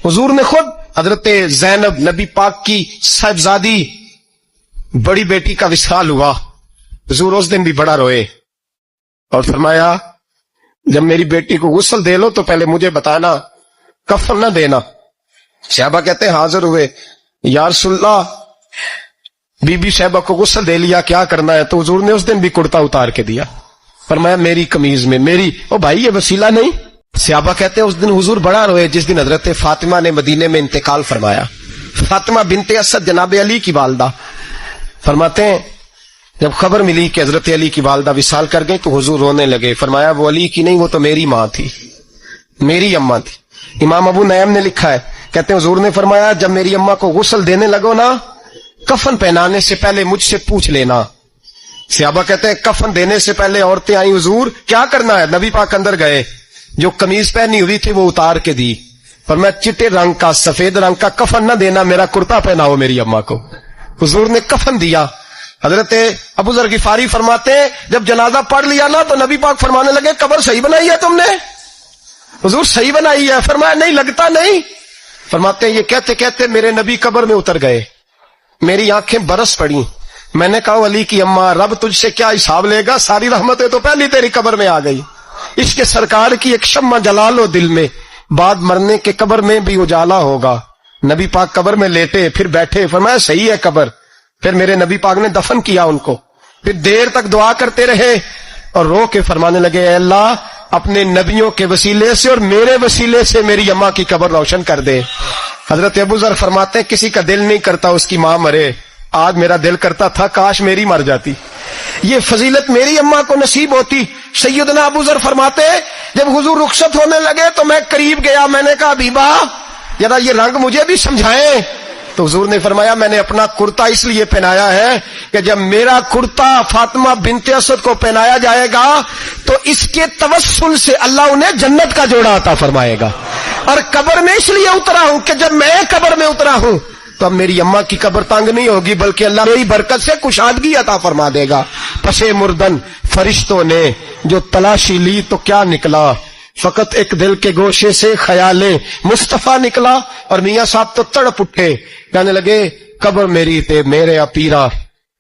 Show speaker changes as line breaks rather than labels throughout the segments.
हुजूर ने खुद हजरत ज़ैनब नबी पाक की साहिबजादी बड़ी बेटी का विसाल हुआ, हुजूर उस दिन भी बड़ा रोए और फरमाया जब मेरी बेटी को गुस्ल दे लो तो पहले मुझे बताना, कफन न देना। सहाबा कहते हैं हाजिर हुए, या रसूलल्लाह बीबी साहबा को गुस्ल दे लिया, क्या करना है? तो हुजूर ने उस दिन भी कुर्ता उतार के दिया, फरमाया मेरी कमीज में मेरी। ओ भाई ये वसीला नहीं। सहाबा कहते हैं उस दिन हुजूर बड़ा रोए जिस दिन हजरत फातिमा ने मदीने में इंतकाल फरमाया। फातिमा बिनते असद जनाब अली की वालदा, फरमाते हैं जब खबर मिली कि हजरत अली की वालदा विसाल कर गई तो हुजूर रोने लगे। फरमाया वो अली की नहीं, वो तो मेरी माँ थी, मेरी अम्मा थी। इमाम अबू नईम ने लिखा है, कहते हैं हुजूर ने फरमाया जब मेरी अम्मा को गुस्ल देने लगो ना, कफन पहनाने से पहले मुझसे पूछ लेना। सहाबा कहते हैं कफन देने से पहले औरतें आई, हुजूर क्या करना है? नबी पाक अंदर गए, जो कमीज पहनी हुई थी वो उतार के दी, पर मैं चिट्टे रंग का सफेद रंग का कफन न देना, मेरा कुर्ता पहनाओ मेरी अम्मा को। हुजूर ने कफन दिया। हजरत अबू जर गिफारी फरमाते जब जनाजा पढ़ लिया ना तो नबी पाक फरमाने लगे कब्र सही बनाई है तुमने? हुजूर सही बनाई है। फरमाया नहीं लगता नहीं। फरमाते ये कहते कहते मेरे नबी कब्र में उतर गए, मेरी आंखें बरस पड़ी। मैंने कहा अली की अम्मा रब तुझसे क्या हिसाब लेगा, सारी रहमतें तो पहली तेरी कब्र में आ गई। इसके सरकार की एक शम्मा जला लो दिल में, बाद मरने के कब्र में भी उजाला होगा। नबी पाक कब्र में लेटे फिर बैठे, फरमाया सही है कब्र। फिर मेरे नबी पाक ने दफन किया उनको, फिर देर तक दुआ करते रहे और रो के फरमाने लगे अल्लाह अपने नबियों के वसीले से और मेरे वसीले से मेरी अम्मा की कब्र रोशन कर दे। हजरत अबू जर फरमाते हैं किसी का दिल नहीं करता उसकी मां मरे, आज मेरा दिल करता था काश मेरी मर जाती, ये फजीलत मेरी अम्मा को नसीब होती। सैयदना अबू जर फरमाते जब हुजूर रुखसत होने लगे तो मैं करीब गया, मैंने कहा बीबा जरा ये रंग मुझे भी समझाएं। तो हुजूर ने फरमाया मैंने अपना कुर्ता इसलिए पहनाया है कि जब मेरा कुर्ता फातिमा बिनते असद को पहनाया जाएगा तो इसके तवस्सुल से अल्लाह उन्हें जन्नत का जोड़ा अता फरमाएगा। और कब्र में इसलिए उतरा हूं कि जब मैं कब्र में उतरा हूं तो अब मेरी अम्मा की कब्र तंग नहीं होगी, बल्कि अल्लाह मेरी बरकत से कुशादगी अता फरमा देगा। पसे मुर्दन फरिश्तों ने जो तलाशी ली तो क्या निकला, फकत एक दिल के गोशे से ख्याले मुस्तफा निकला। और मियां साहब तो तड़प उठे, कहने लगे कब्र मेरी ते मेरे अपीरा,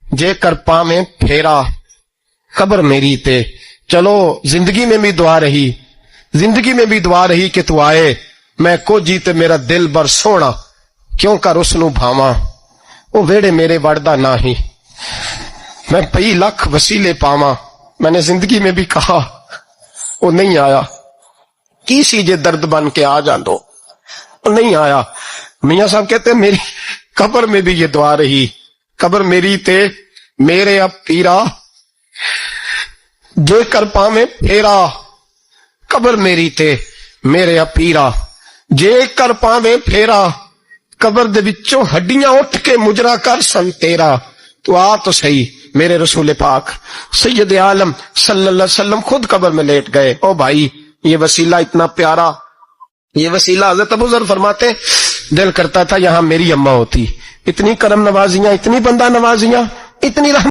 जे कर पावे फेरा, कब्र मेरी ते। चलो जिंदगी में भी दुआ रही, जिंदगी में भी दुआ रही कि तू आए, मैं को जीते मेरा दिल बर सोना, क्यों कर उसनू भावा, वो वेड़े मेरे वड़दा ना ही, मैं पई लख वसीले पावा। मैंने जिंदगी में भी कहा वो नहीं आया, की सी जे दर्द बन के आ जा दो, नहीं आया। मियां साहब कहते हैं मेरी कब्र में भी ये दुआ रही, कब्र मेरी ते मेरे अब पीरा, जे कर पावे फेरा, कब्र मेरी ते मेरे अब पीरा, जे कर पावे फेरा, कब्र दे विचों हड्डियां उठ के मुजरा कर सन तेरा। तो आ तो सही मेरे रसूल पाक सैयद आलम सल्लल्लाहु अलैहि वसल्लम खुद कब्र में लेट गए। ओ भाई ये वसीला इतना प्यारा, ये वसीला हजरत अबू जर फरमाते दिल करता था यहां मेरी अम्मा होती। इतनी करम नवाजियां, इतनी बंदा नवाजियां, इतनी